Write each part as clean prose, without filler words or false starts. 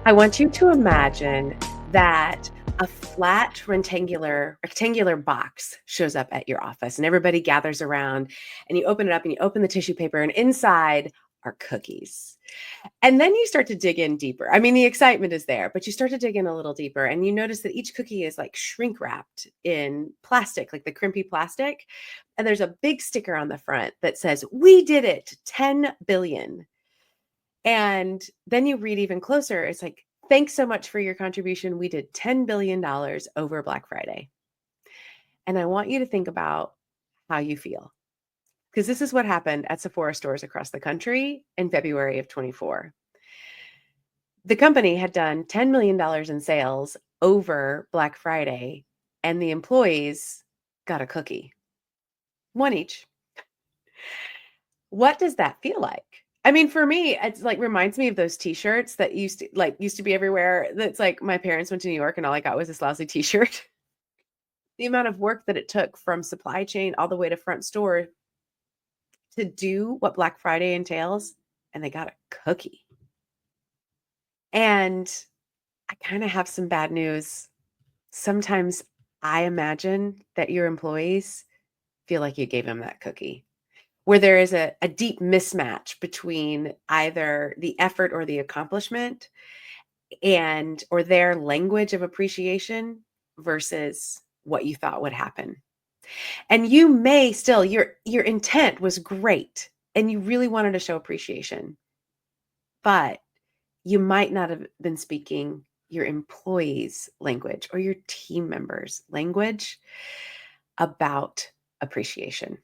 I want you to imagine that a flat rectangular box shows up at your office and everybody gathers around and you open it up and you open the tissue paper and inside are cookies. And then you start to dig in deeper. I mean, the excitement is there, but you start to dig in a little deeper and you notice that each cookie is like shrink wrapped in plastic, like the crimpy plastic. And there's a big sticker on the front that says, "We did it, 10 billion." And then you read even closer. It's like, "Thanks so much for your contribution. We did $10 billion over Black Friday." And I want you to think about how you feel, because this is what happened at Sephora stores across the country in February of 24. The company had done $10 million in sales over Black Friday, and the employees got a cookie, one each. What does that feel like? I mean, for me, it's like reminds me of those t-shirts that used to be everywhere. That's like my parents went to New York and all I got was this lousy t-shirt. The amount of work that it took from supply chain all the way to front store to do what Black Friday entails, and they got a cookie. And I kind of have some bad news. Sometimes I imagine that your employees feel like you gave them that cookie, where there is a deep mismatch between either the effort or the accomplishment and or their language of appreciation versus what you thought would happen. And you may still, your intent was great and you really wanted to show appreciation, but you might not have been speaking your employees' language or your team members' language about appreciation.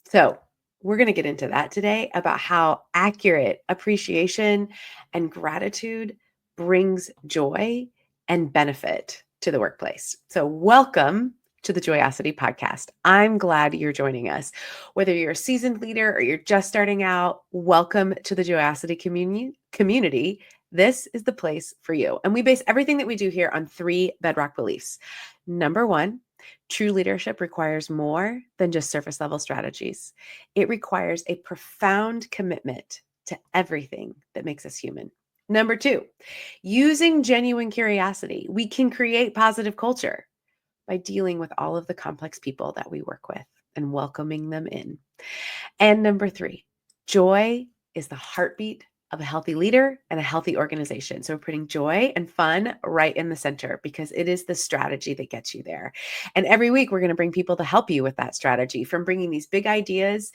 So we're going to get into that today about how accurate appreciation and gratitude brings joy and benefit to the workplace. So welcome to the Joyosity Podcast. I'm glad you're joining us. Whether you're a seasoned leader or you're just starting out, welcome to the Joyosity community. This is the place for you. And we base everything that we do here on 3 bedrock beliefs. Number 1, true leadership requires more than just surface level strategies. It requires a profound commitment to everything that makes us human. Number 2, using genuine curiosity, we can create positive culture by dealing with all of the complex people that we work with and welcoming them in. And number 3, joy is the heartbeat of a healthy leader and a healthy organization. So we're putting joy and fun right in the center because it is the strategy that gets you there. And every week we're going to bring people to help you with that strategy, from bringing these big ideas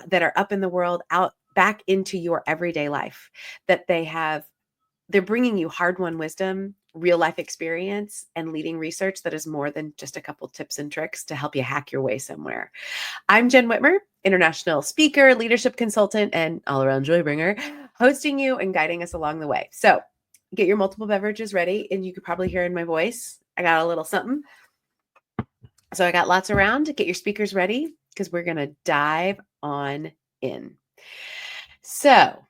that are up in the world out back into your everyday life, that they're bringing you hard-won wisdom, real life experience, and leading research that is more than just a couple tips and tricks to help you hack your way somewhere. I'm Jenn Whitmer, international speaker, leadership consultant, and all-around joy bringer, hosting you and guiding us along the way. So get your multiple beverages ready, and you could probably hear in my voice, I got a little something. So I got lots around. Get your speakers ready because we're going to dive on in. So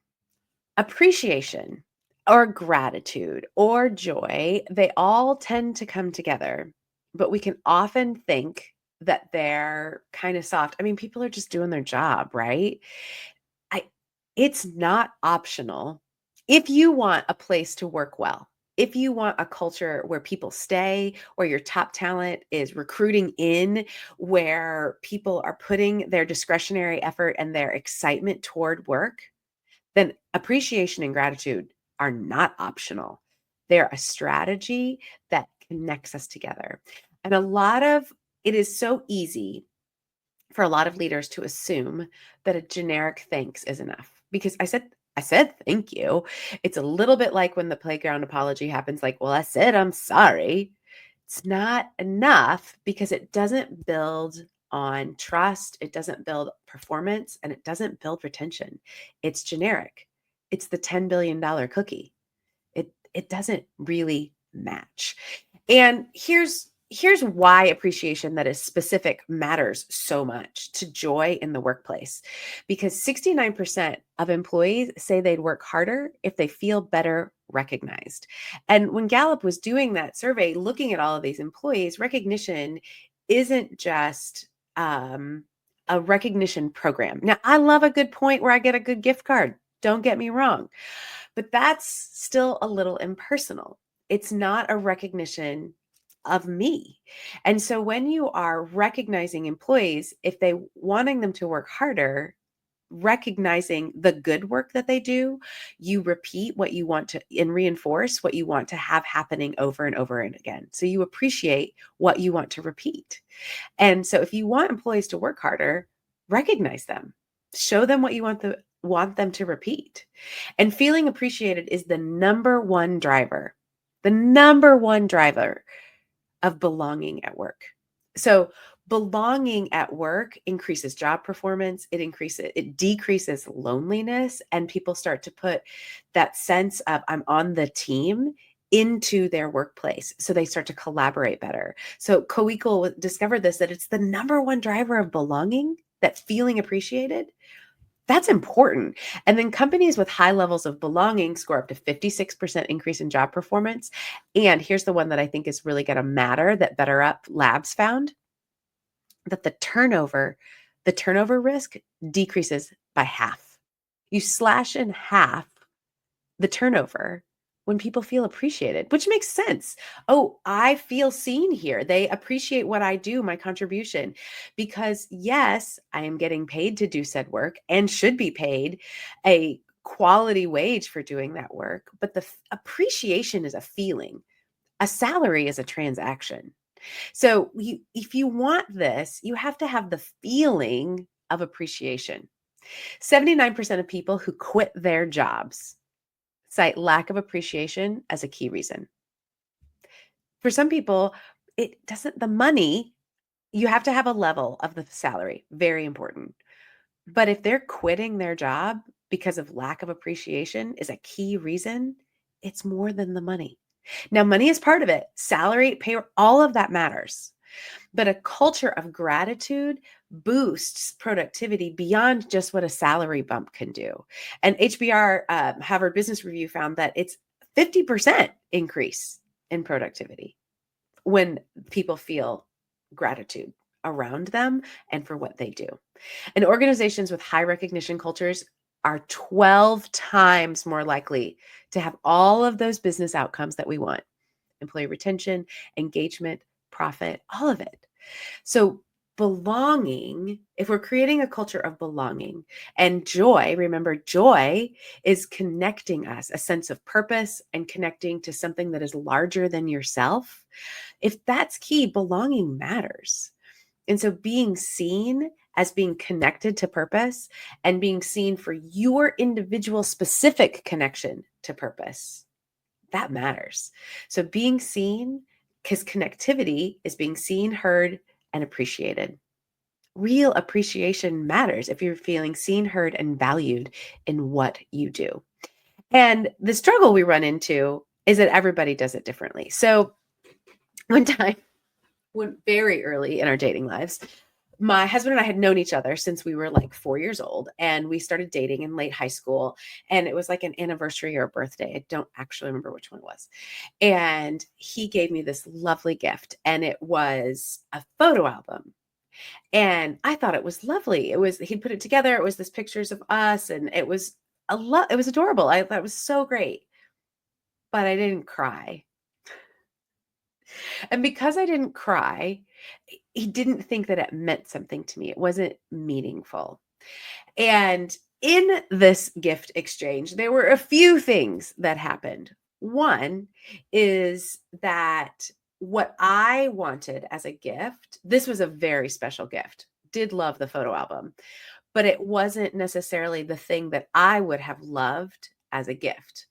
appreciation or gratitude or joy, they all tend to come together, but we can often think that they're kind of soft. I mean, people are just doing their job, right? It's not optional. If you want a place to work well, if you want a culture where people stay, where your top talent is recruiting in, where people are putting their discretionary effort and their excitement toward work, then appreciation and gratitude are not optional. They're a strategy that connects us together. And it is so easy for a lot of leaders to assume that a generic thanks is enough. Because I said thank you. It's a little bit like when the playground apology happens, like, well, I said I'm sorry. It's not enough because it doesn't build on trust, it doesn't build performance, and it doesn't build retention. It's generic. It's the $10 billion cookie. It doesn't really match. And here's why appreciation that is specific matters so much to joy in the workplace. Because 69% of employees say they'd work harder if they feel better recognized. And when Gallup was doing that survey, looking at all of these employees, recognition isn't just a recognition program. Now, I love a good point where I get a good gift card. Don't get me wrong. But that's still a little impersonal. It's not a recognition of me. And so when you are recognizing employees, if they wanting them to work harder, recognizing the good work that they do, you repeat what you want to and reinforce what you want to have happening over and over and again. So you appreciate what you want to repeat. And so if you want employees to work harder, recognize them. Show them what you want them to repeat. And feeling appreciated is the number one driver. The number one driver of belonging at work. So belonging at work increases job performance, it decreases loneliness, and people start to put that sense of I'm on the team into their workplace. So they start to collaborate better. So co-equal discovered this, that it's the number one driver of belonging, that feeling appreciated. That's important. And then companies with high levels of belonging score up to 56% increase in job performance. And here's the one that I think is really going to matter, that Better Up Labs found, that the turnover risk decreases by half. You slash in half the turnover when people feel appreciated, which makes sense. Oh, I feel seen here. They appreciate what I do, my contribution, because yes, I am getting paid to do said work and should be paid a quality wage for doing that work. But the appreciation is a feeling. A salary is a transaction. So if you want this, you have to have the feeling of appreciation. 79% of people who quit their jobs cite lack of appreciation as a key reason. For some people, the money, you have to have a level of the salary, very important. But if they're quitting their job because of lack of appreciation is a key reason, it's more than the money. Now, money is part of it. Salary, pay, all of that matters. But a culture of gratitude boosts productivity beyond just what a salary bump can do. And HBR, Harvard Business Review, found that it's 50% increase in productivity when people feel gratitude around them and for what they do. And organizations with high recognition cultures are 12 times more likely to have all of those business outcomes that we want: employee retention, engagement, profit, all of it. So belonging, if we're creating a culture of belonging and joy, remember, joy is connecting us, a sense of purpose and connecting to something that is larger than yourself. If that's key, belonging matters. And so being seen as being connected to purpose and being seen for your individual specific connection to purpose, that matters. So being seen, because connectivity is being seen, heard, and appreciated. Real appreciation matters if you're feeling seen, heard, and valued in what you do. And the struggle we run into is that everybody does it differently. So one time, very early in our dating lives, my husband and I had known each other since we were like 4 years old, and we started dating in late high school, and it was like an anniversary or a birthday. I don't actually remember which one it was. And he gave me this lovely gift, and it was a photo album. And I thought it was lovely. He put it together. It was this pictures of us, and it was it was adorable. I thought it was so great, but I didn't cry. And because I didn't cry, he didn't think that it meant something to me. It wasn't meaningful. And in this gift exchange, there were a few things that happened. One is that what I wanted as a gift, this was a very special gift. Did love the photo album, but it wasn't necessarily the thing that I would have loved as a gift.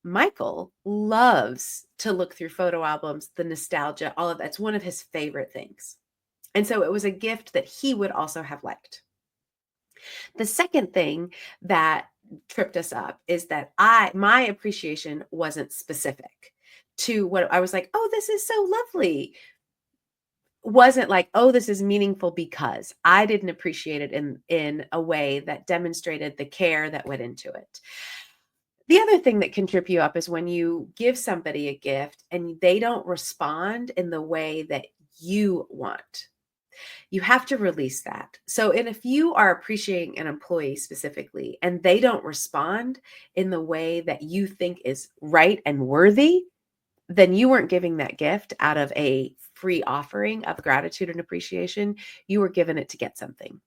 Michael loves to look through photo albums, the nostalgia, all of that's one of his favorite things. And so it was a gift that he would also have liked. The second thing that tripped us up is that my appreciation wasn't specific to what I was like, oh, this is so lovely. Wasn't like, oh, this is meaningful, because I didn't appreciate it in a way that demonstrated the care that went into it. The other thing that can trip you up is when you give somebody a gift and they don't respond in the way that you want. you have to release that. So, and if you are appreciating an employee specifically and they don't respond in the way that you think is right and worthy, then you weren't giving that gift out of a free offering of gratitude and appreciation. You were given it to get something.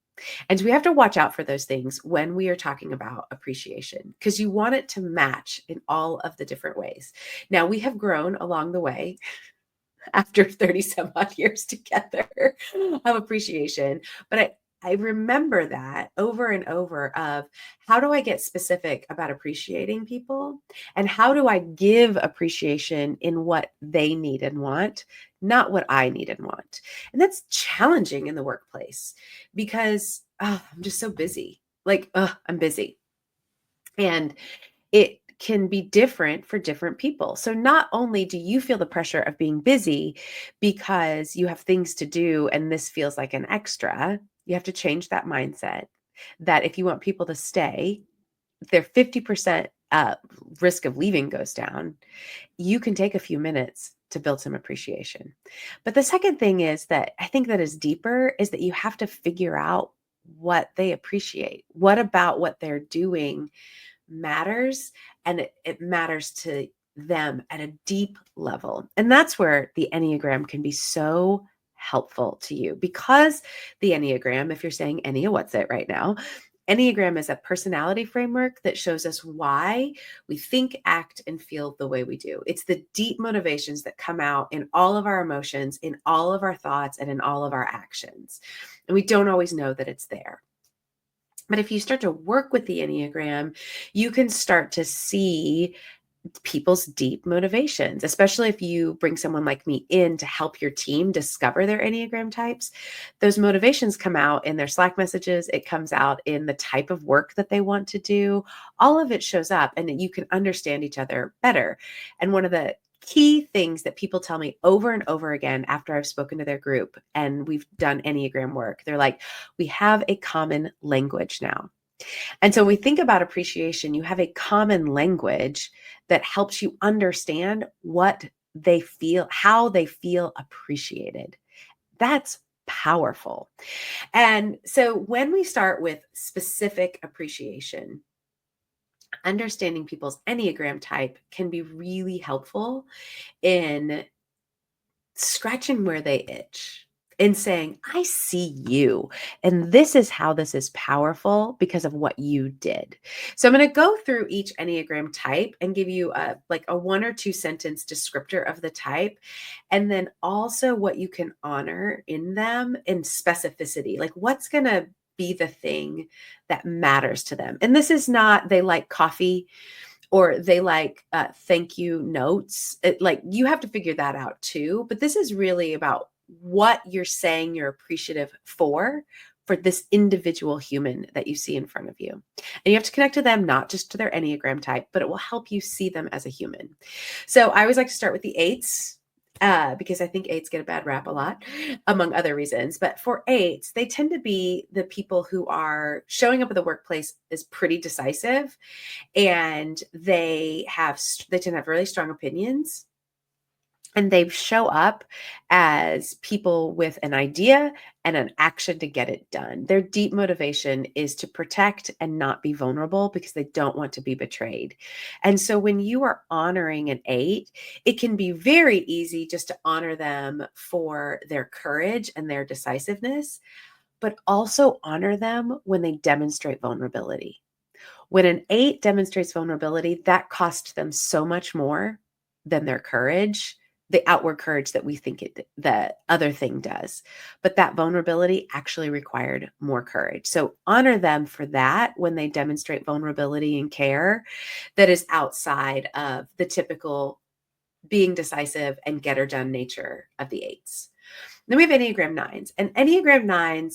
And so we have to watch out for those things when we are talking about appreciation, because you want it to match in all of the different ways. Now, we have grown along the way after 30 some odd years together of appreciation. But I remember that over and over of how do I get specific about appreciating people and how do I give appreciation in what they need and want, not what I need and want. And that's challenging in the workplace because I'm just so busy. I'm busy. And it can be different for different people. So not only do you feel the pressure of being busy because you have things to do and this feels like an extra, you have to change that mindset that if you want people to stay, their 50% risk of leaving goes down. You can take a few minutes to build some appreciation. But the second thing is that I think that is deeper is that you have to figure out what they appreciate. What about what they're doing matters, and it matters to them at a deep level. And that's where the Enneagram can be so helpful to you, because the Enneagram, if you're saying Ennea, what's it right now? Enneagram is a personality framework that shows us why we think, act, and feel the way we do. It's the deep motivations that come out in all of our emotions, in all of our thoughts, and in all of our actions. And we don't always know that it's there. But if you start to work with the Enneagram, you can start to see people's deep motivations, especially if you bring someone like me in to help your team discover their Enneagram types. Those motivations come out in their Slack messages. It comes out in the type of work that they want to do. All of it shows up and you can understand each other better. And one of the key things that people tell me over and over again after I've spoken to their group and we've done Enneagram work, they're like, we have a common language now. And so when we think about appreciation, you have a common language that helps you understand what they feel, how they feel appreciated. That's powerful. And so when we start with specific appreciation, understanding people's Enneagram type can be really helpful in scratching where they itch and saying, I see you. And this is how this is powerful because of what you did. So I'm going to go through each Enneagram type and give you a 1 or 2 sentence descriptor of the type. And then also what you can honor in them in specificity, like what's going to be the thing that matters to them. And this is not, they like coffee or they like thank you notes. You have to figure that out too. But this is really about what you're saying you're appreciative for this individual human that you see in front of you. And you have to connect to them, not just to their Enneagram type, but it will help you see them as a human. So I always like to start with the 8s. Because I think 8s get a bad rap a lot, among other reasons. But for 8s, they tend to be the people who are showing up at the workplace is pretty decisive, and they tend to have really strong opinions. And they show up as people with an idea and an action to get it done. Their deep motivation is to protect and not be vulnerable because they don't want to be betrayed. And so when you are honoring an 8, it can be very easy just to honor them for their courage and their decisiveness, but also honor them when they demonstrate vulnerability. When an 8 demonstrates vulnerability, that costs them so much more than their courage, the outward courage that we think the other thing does. But that vulnerability actually required more courage. So honor them for that when they demonstrate vulnerability and care that is outside of the typical being decisive and get her done nature of the 8s. Then we have Enneagram 9s. And Enneagram 9s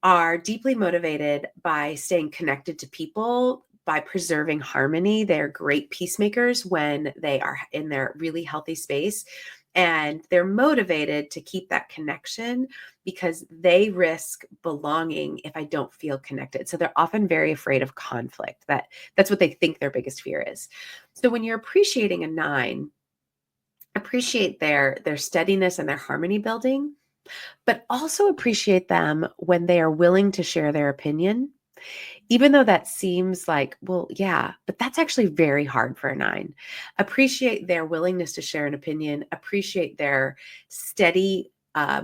are deeply motivated by staying connected to people, by preserving harmony. They're great peacemakers when they are in their really healthy space. And they're motivated to keep that connection because they risk belonging if I don't feel connected. So they're often very afraid of conflict. That's what they think their biggest fear is. So when you're appreciating a 9, appreciate their steadiness and their harmony building, but also appreciate them when they are willing to share their opinion. Even though that seems like, well, yeah, but that's actually very hard for a 9. Appreciate their willingness to share an opinion, appreciate their steady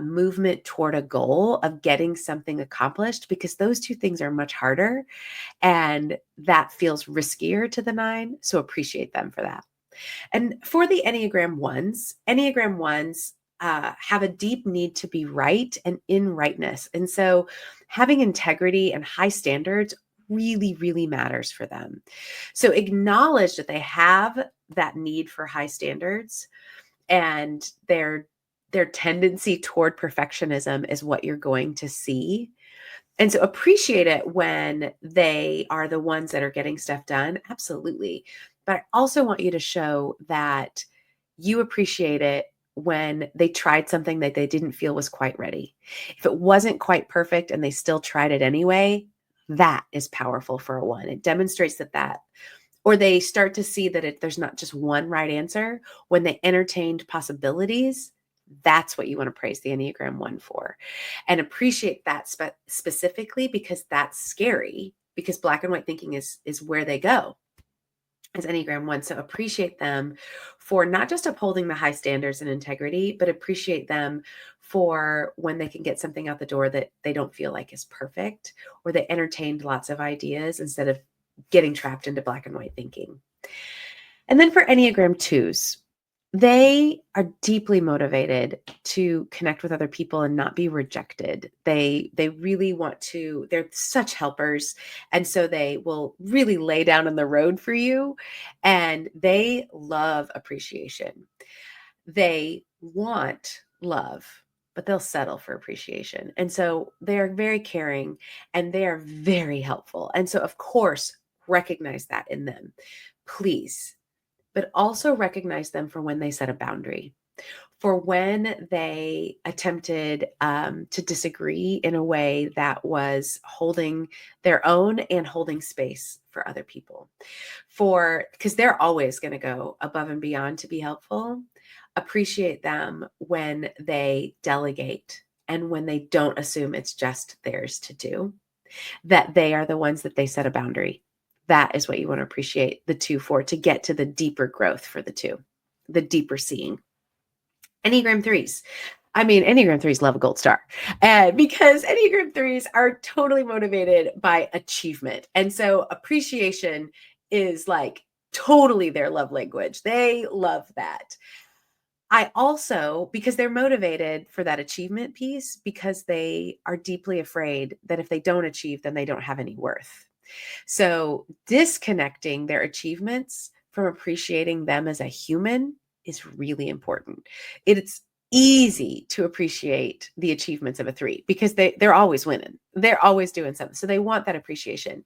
movement toward a goal of getting something accomplished, because those two things are much harder and that feels riskier to the 9. So appreciate them for that. And for the Enneagram ones have a deep need to be right and in rightness. And so having integrity and high standards really, really matters for them. So acknowledge that they have that need for high standards, and their tendency toward perfectionism is what you're going to see. And so appreciate it when they are the ones that are getting stuff done. Absolutely. But I also want you to show that you appreciate it when they tried something that they didn't feel was quite ready. If it wasn't quite perfect and they still tried it anyway, that is powerful for a 1. It demonstrates that or they start to see that there's not just one right answer. When they entertained possibilities, that's what you want to praise the Enneagram 1 for, and appreciate that specifically, because that's scary, because black and white thinking is where they go as Enneagram 1. So appreciate them for not just upholding the high standards and integrity, but appreciate them for when they can get something out the door that they don't feel like is perfect, or they entertained lots of ideas instead of getting trapped into black and white thinking. And then for Enneagram 2s, they are deeply motivated to connect with other people and not be rejected. They really want to, they're such helpers. And so they will really lay down on the road for you, and they love appreciation. They want love, but they'll settle for appreciation. And so they are very caring and they are very helpful. And so, of course, recognize that in them, please, but also recognize them for when they set a boundary, for when they attempted to disagree in a way that was holding their own and holding space for other people. Because they're always going to go above and beyond to be helpful. Appreciate them when they delegate and when they don't assume it's just theirs to do, that they are the ones that they set a boundary. That is what you want to appreciate the 2 for, to get to the deeper growth for the 2, the deeper seeing. Enneagram 3s. Enneagram 3s love a gold star, because Enneagram 3s are totally motivated by achievement. And so appreciation is like totally their love language. They love that. I also, because they're motivated for that achievement piece, because they are deeply afraid that if they don't achieve, then they don't have any worth. So disconnecting their achievements from appreciating them as a human is really important. It's easy to appreciate the achievements of a 3 because they're always winning. They're always doing something. So they want that appreciation.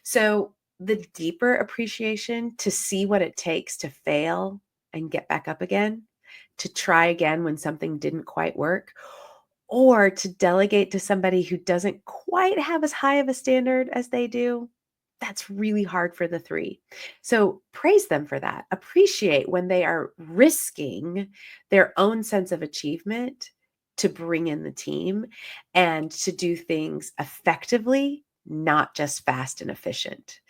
So the deeper appreciation, to see what it takes to fail and get back up again, to try again when something didn't quite work, or to delegate to somebody who doesn't quite have as high of a standard as they do, that's really hard for the 3. So praise them for that. Appreciate when they are risking their own sense of achievement to bring in the team and to do things effectively, not just fast and efficient.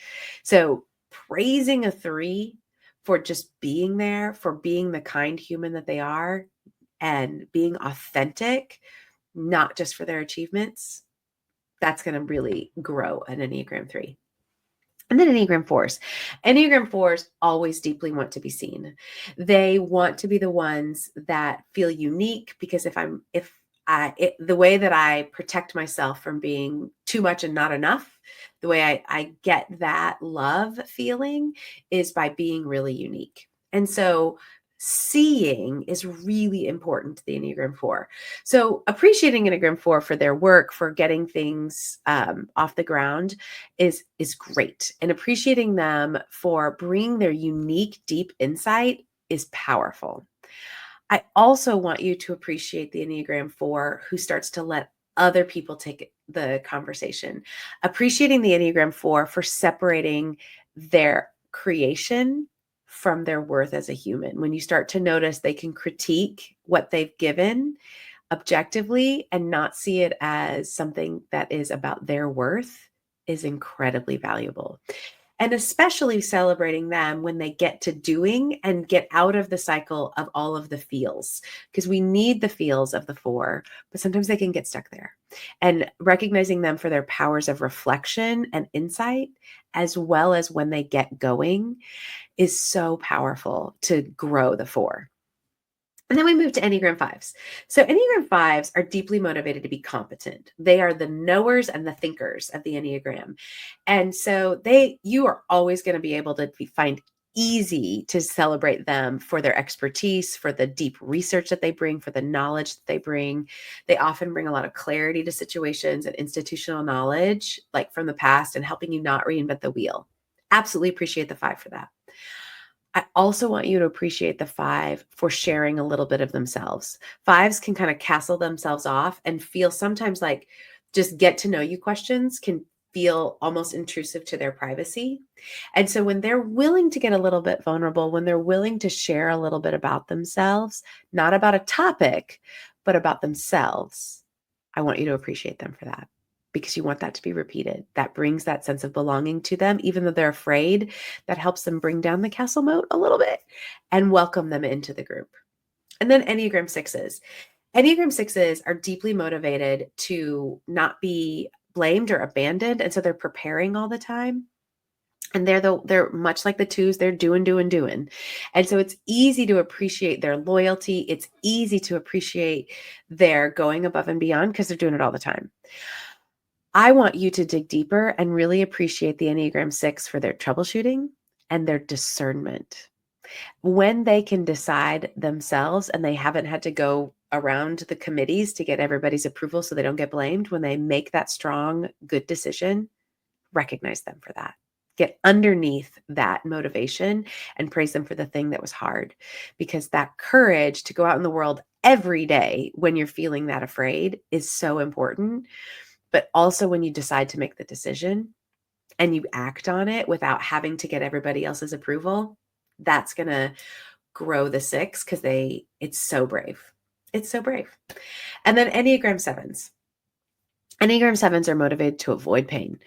So praising a 3 for just being there, for being the kind human that they are and being authentic, not just for their achievements, that's going to really grow an Enneagram 3. And then Enneagram 4s. Enneagram 4s always deeply want to be seen. They want to be the ones that feel unique, because the way that I protect myself from being too much and not enough, the way I get that love feeling is by being really unique. And so seeing is really important to the Enneagram 4. So appreciating Enneagram 4 for their work, for getting things off the ground is great. And appreciating them for bringing their unique, deep insight is powerful. I also want you to appreciate the Enneagram 4 who starts to let other people take the conversation. Appreciating the Enneagram 4 for separating their creation from their worth as a human. When you start to notice they can critique what they've given, objectively and not see it as something that is about their worth is incredibly valuable. And especially celebrating them when they get to doing and get out of the cycle of all of the feels, because we need the feels of the 4, but sometimes they can get stuck there. And recognizing them for their powers of reflection and insight, as well as when they get going, is so powerful to grow the 4. And then we move to Enneagram 5s. So Enneagram 5s are deeply motivated to be competent. They are the knowers and the thinkers of the Enneagram. And so you are always going to be able to find easy to celebrate them for their expertise, for the deep research that they bring, for the knowledge that they bring. They often bring a lot of clarity to situations and institutional knowledge, like from the past, and helping you not reinvent the wheel. Absolutely appreciate the 5 for that. I also want you to appreciate the 5 for sharing a little bit of themselves. 5s can kind of castle themselves off and feel sometimes like just get to know you questions can feel almost intrusive to their privacy. And so when they're willing to get a little bit vulnerable, when they're willing to share a little bit about themselves, not about a topic, but about themselves, I want you to appreciate them for that, because you want that to be repeated. That brings that sense of belonging to them, even though they're afraid. That helps them bring down the castle moat a little bit and welcome them into the group. And then Enneagram 6s. Enneagram 6s are deeply motivated to not be blamed or abandoned. And so they're preparing all the time. And they're much like the 2s, they're doing. And so it's easy to appreciate their loyalty. It's easy to appreciate their going above and beyond because they're doing it all the time. I want you to dig deeper and really appreciate the Enneagram 6 for their troubleshooting and their discernment. When they can decide themselves and they haven't had to go around the committees to get everybody's approval so they don't get blamed, when they make that strong, good decision, recognize them for that. Get underneath that motivation and praise them for the thing that was hard, because that courage to go out in the world every day when you're feeling that afraid is so important. But also when you decide to make the decision and you act on it without having to get everybody else's approval, that's going to grow the 6 because it's so brave. It's so brave. And then Enneagram 7s. Enneagram 7s are motivated to avoid pain.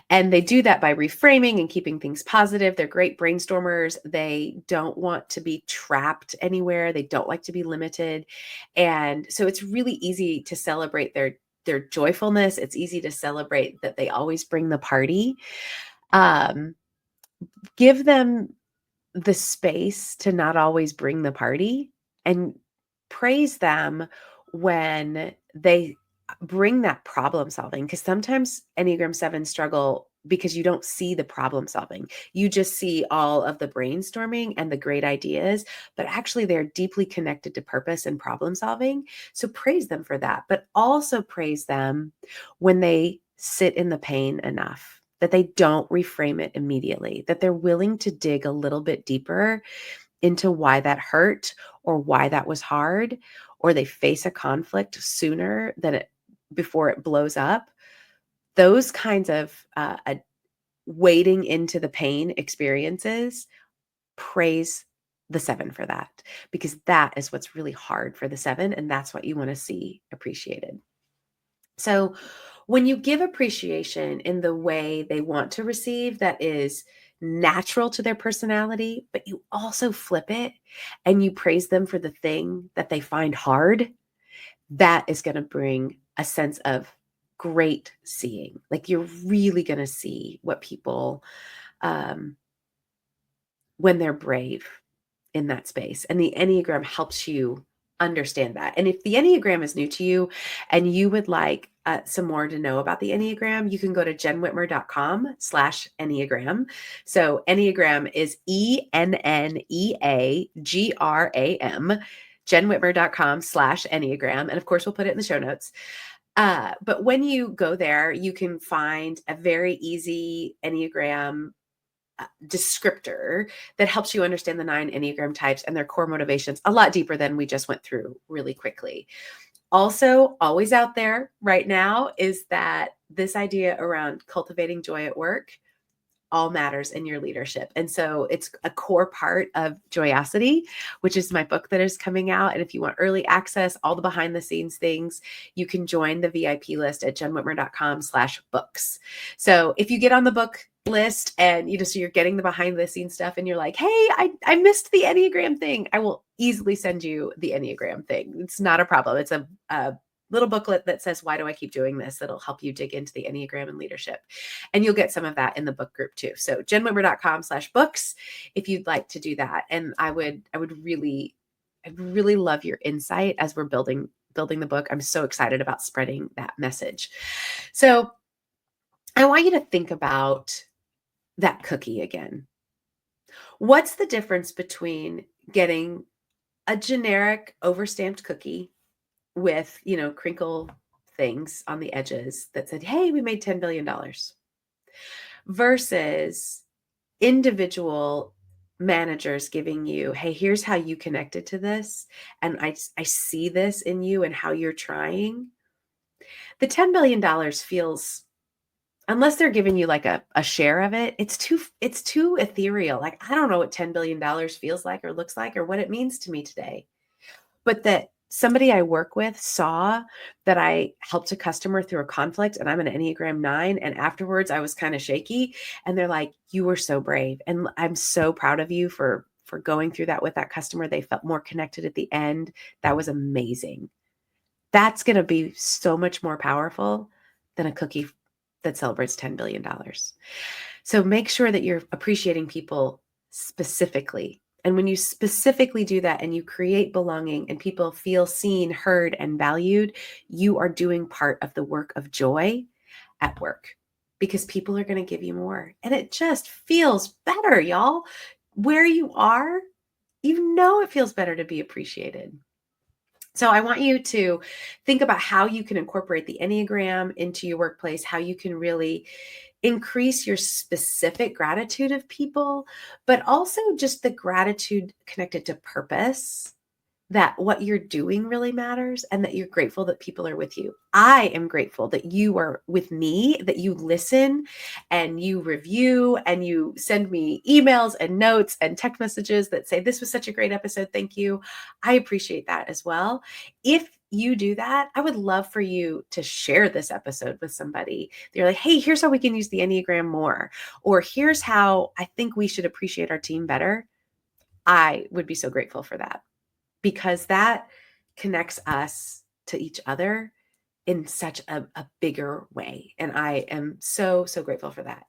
And they do that by reframing and keeping things positive. They're great brainstormers. They don't want to be trapped anywhere. They don't like to be limited. And so it's really easy to celebrate their joyfulness. It's easy to celebrate that they always bring the party. Give them the space to not always bring the party, and praise them when they bring that problem solving. Because sometimes Enneagram 7 struggle because you don't see the problem solving. You just see all of the brainstorming and the great ideas, but actually they're deeply connected to purpose and problem solving. So praise them for that, but also praise them when they sit in the pain enough, that they don't reframe it immediately, that they're willing to dig a little bit deeper into why that hurt or why that was hard, or they face a conflict sooner than before it blows up. Those kinds of wading into the pain experiences, praise the 7 for that, because that is what's really hard for the 7, and that's what you want to see appreciated. So when you give appreciation in the way they want to receive, that is natural to their personality, but you also flip it and you praise them for the thing that they find hard, that is going to bring a sense of great seeing. Like you're really going to see what people, when they're brave in that space. And the Enneagram helps you understand that. And if the Enneagram is new to you and you would like some more to know about the Enneagram, you can go to jennwhitmer.com/Enneagram. So Enneagram is ENNEAGRAM, jennwhitmer.com/Enneagram. And of course, we'll put it in the show notes. But when you go there, you can find a very easy Enneagram descriptor that helps you understand the 9 Enneagram types and their core motivations a lot deeper than we just went through really quickly. Also, always out there right now is that this idea around cultivating joy at work, all matters in your leadership. And so it's a core part of Joyosity, which is my book that is coming out. And if you want early access, all the behind the scenes things, you can join the VIP list at jennwhitmer.com/books. So if you get on the book list and so you're getting the behind the scenes stuff and you're like, hey, I missed the Enneagram thing, I will easily send you the Enneagram thing. It's not a problem. It's a little booklet that says, why do I keep doing this? That'll help you dig into the Enneagram and leadership. And you'll get some of that in the book group too. So jennwhitmer.com/books if you'd like to do that. And I'd really love your insight as we're building the book. I'm so excited about spreading that message. So I want you to think about that cookie again. What's the difference between getting a generic overstamped cookie with, crinkle things on the edges that said, hey, we made $10 billion versus individual managers giving you, hey, here's how you connected to this. And I see this in you and how you're trying. The $10 billion feels, unless they're giving you like a share of it, it's too ethereal. Like, I don't know what $10 billion feels like or looks like or what it means to me today. But that somebody I work with saw that I helped a customer through a conflict, and I'm an Enneagram 9. And afterwards I was kind of shaky, and they're like, you were so brave. And I'm so proud of you for going through that with that customer. They felt more connected at the end. That was amazing. That's going to be so much more powerful than a cookie that celebrates $10 billion. So make sure that you're appreciating people specifically. And when you specifically do that and you create belonging and people feel seen, heard, and valued, you are doing part of the work of joy at work, because people are going to give you more. And it just feels better, y'all. Where you are, it feels better to be appreciated. So I want you to think about how you can incorporate the Enneagram into your workplace, how you can really increase your specific gratitude of people, but also just the gratitude connected to purpose, that what you're doing really matters and that you're grateful that people are with you. I am grateful that you are with me, that you listen and you review and you send me emails and notes and text messages that say, this was such a great episode. Thank you. I appreciate that as well. If you do that, I would love for you to share this episode with somebody. They're like, hey, here's how we can use the Enneagram more, or here's how I think we should appreciate our team better. I would be so grateful for that, because that connects us to each other in such a bigger way. And I am so, so grateful for that.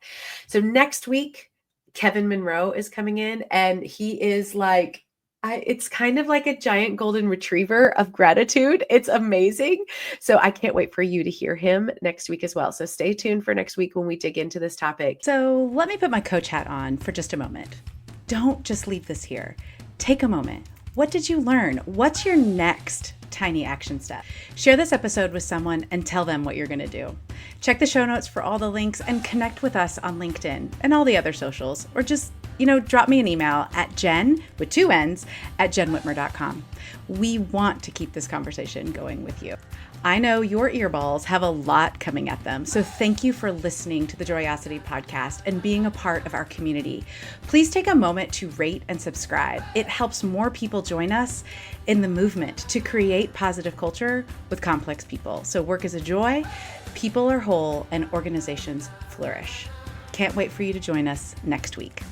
So next week, Kevin Monroe is coming in, and he is like, it's kind of like a giant golden retriever of gratitude. It's amazing. So I can't wait for you to hear him next week as well. So stay tuned for next week when we dig into this topic. So let me put my coach hat on for just a moment. Don't just leave this here. Take a moment. What did you learn? What's your next tiny action step? Share this episode with someone and tell them what you're going to do. Check the show notes for all the links and connect with us on LinkedIn and all the other socials, or just, drop me an email at Jenn with 2 N's at jennwhitmer.com. We want to keep this conversation going with you. I know your earballs have a lot coming at them, so thank you for listening to the Joyosity Podcast and being a part of our community. Please take a moment to rate and subscribe. It helps more people join us in the movement to create positive culture with complex people. So work is a joy, people are whole, and organizations flourish. Can't wait for you to join us next week.